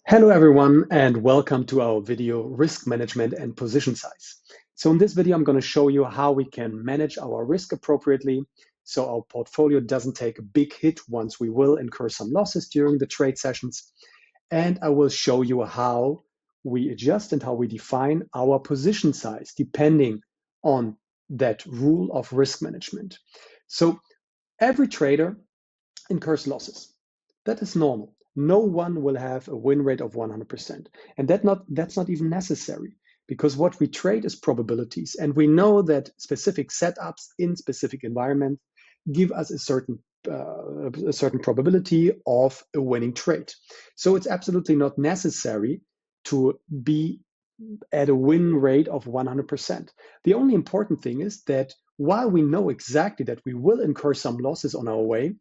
Hello everyone and welcome to our video Risk Management and Position Size. So in this video I'm going to show you how we can manage our risk appropriately so our portfolio doesn't take a big hit once we will incur some losses during the trade sessions. And I will show you how we adjust and how we define our position size depending on that rule of risk management. So every trader incurs losses. That is normal. No one will have a win rate of 100%. And that's not even necessary because what we trade is probabilities. And we know that specific setups in specific environments give us a certain probability of a winning trade. So it's absolutely not necessary to be at a win rate of 100%. The only important thing is that while we know exactly that we will incur some losses on our way,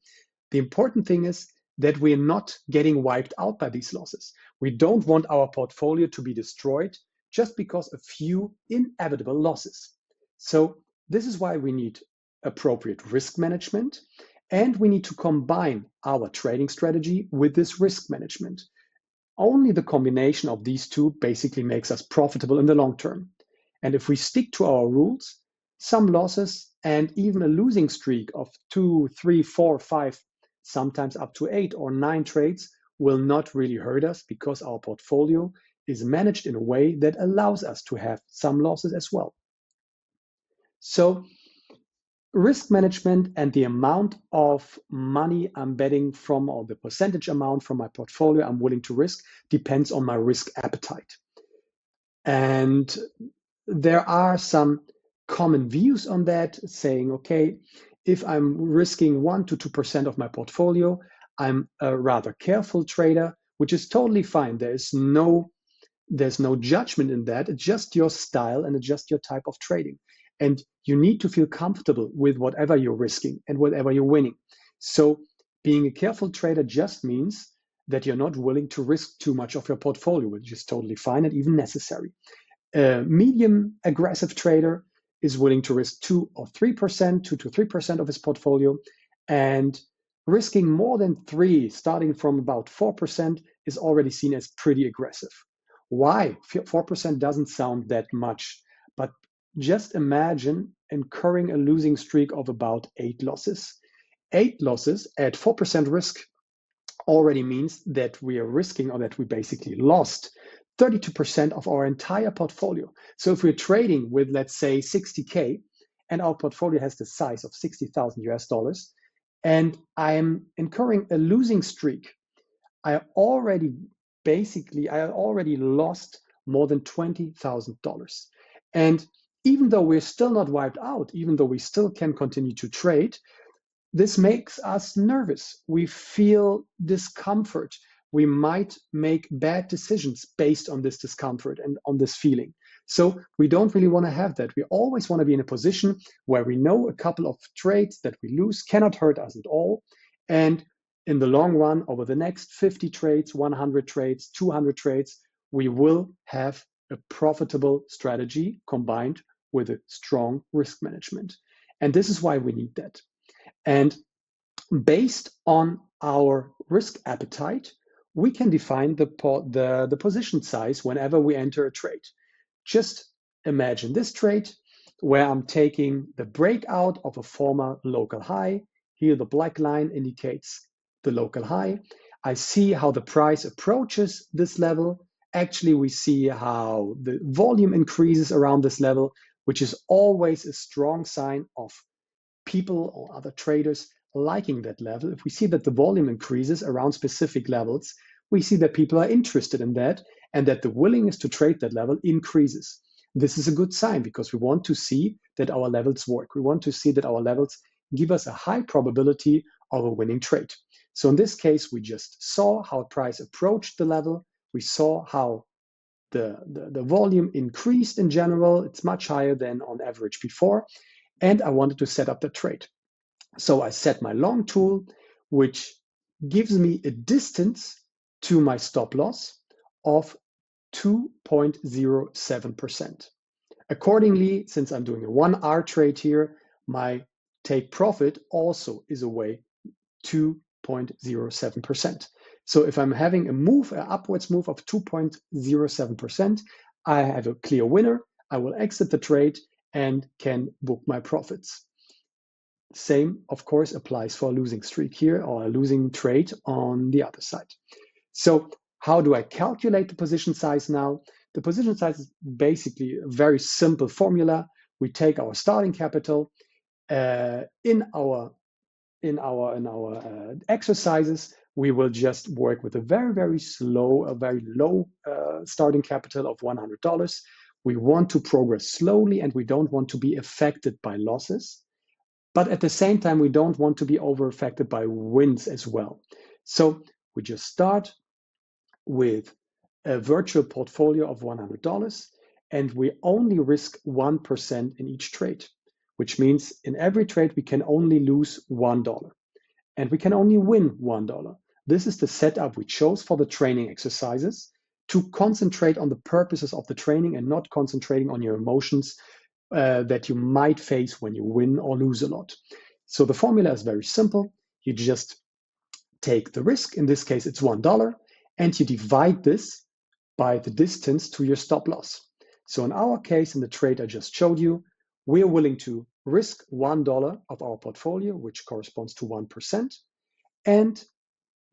the important thing is that we're not getting wiped out by these losses. We don't want our portfolio to be destroyed just because a few inevitable losses. So this is why we need appropriate risk management, and we need to combine our trading strategy with this risk management. Only the combination of these two basically makes us profitable in the long term. And if we stick to our rules, some losses and even a losing streak of 2, 3, 4, 5, sometimes up to 8 or 9 trades will not really hurt us because our portfolio is managed in a way that allows us to have some losses as well. So risk management and the amount of money I'm betting from, or the percentage amount from my portfolio I'm willing to risk, depends on my risk appetite. And there are some common views on that, saying, okay, if I'm risking 1 to 2% of my portfolio, I'm a rather careful trader, which is totally fine. There's no judgment in that. It's just your style and it's just your type of trading. And you need to feel comfortable with whatever you're risking and whatever you're winning. So being a careful trader just means that you're not willing to risk too much of your portfolio, which is totally fine and even necessary. A medium aggressive trader is willing to risk 2 to 3% of his portfolio, and risking more than 3, starting from about 4%, is already seen as pretty aggressive. Why? 4% doesn't sound that much, but just imagine incurring a losing streak of about 8 losses. 8 losses at 4% risk already means that we are risking, or that we basically lost 32% of our entire portfolio. So if we're trading with, let's say, 60K, and our portfolio has the size of 60,000 US dollars, and I'm incurring a losing streak, I already lost more than $20,000. And even though we're still not wiped out, even though we still can continue to trade, this makes us nervous. We feel discomfort. We might make bad decisions based on this discomfort and on this feeling. So we don't really want to have that. We always want to be in a position where we know a couple of trades that we lose cannot hurt us at all. And in the long run, over the next 50 trades, 100 trades, 200 trades, we will have a profitable strategy combined with a strong risk management. And this is why we need that. And based on our risk appetite, we can define the position size whenever we enter a trade. Just imagine this trade where I'm taking the breakout of a former local high. Here the black line indicates the local high. I see how the price approaches this level. Actually, we see how the volume increases around this level, which is always a strong sign of people or other traders liking that level. If we see that the volume increases around specific levels, we see that people are interested in that and that the willingness to trade that level increases. This is a good sign because we want to see that our levels work. We want to see that our levels give us a high probability of a winning trade. So in this case, we just saw how price approached the level. We saw how the volume increased in general. It's much higher than on average before. And I wanted to set up the trade. So I set my long tool, which gives me a distance to my stop loss of 2.07%. Accordingly, since I'm doing a 1-hour trade here, my take profit also is away 2.07%. So if I'm having a move, an upwards move of 2.07%, I have a clear winner. I will exit the trade and can book my profits. Same, of course, applies for a losing streak here or a losing trade on the other side. So how do I calculate the position size now? The position size is basically a very simple formula. We take our starting capital in our exercises. We will just work with a very low starting capital of $100. We want to progress slowly and we don't want to be affected by losses. But at the same time, we don't want to be over affected by wins as well. So we just start with a virtual portfolio of $100 and we only risk 1% in each trade, which means in every trade we can only lose $1 and we can only win $1. This is the setup we chose for the training exercises to concentrate on the purposes of the training and not concentrating on your emotions that you might face when you win or lose a lot. So the formula is very simple. You just take the risk, in this case it's $1, and you divide this by the distance to your stop loss. So in our case, in the trade I just showed you, we're willing to risk $1 of our portfolio, which corresponds to 1%, and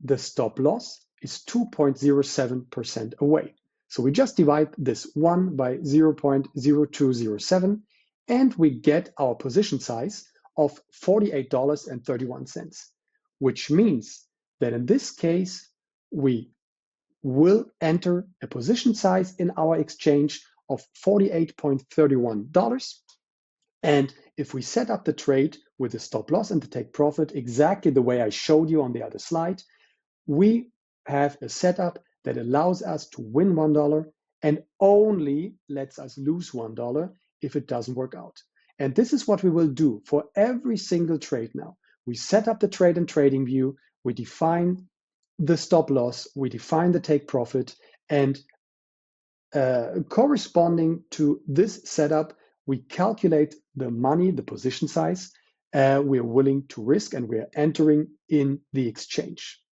the stop loss is 2.07% away. So we just divide this 1 by 0.0207, and we get our position size of $48.31, which means that in this case, we will enter a position size in our exchange of $48.31. And if we set up the trade with the stop loss and the take profit exactly the way I showed you on the other slide, we have a setup that allows us to win $1 and only lets us lose $1 if it doesn't work out. And this is what we will do for every single trade now. We set up the trade in TradingView, we define the stop loss, we define the take profit, and corresponding to this setup, we calculate the money, the position size we are willing to risk, and we are entering in the exchange.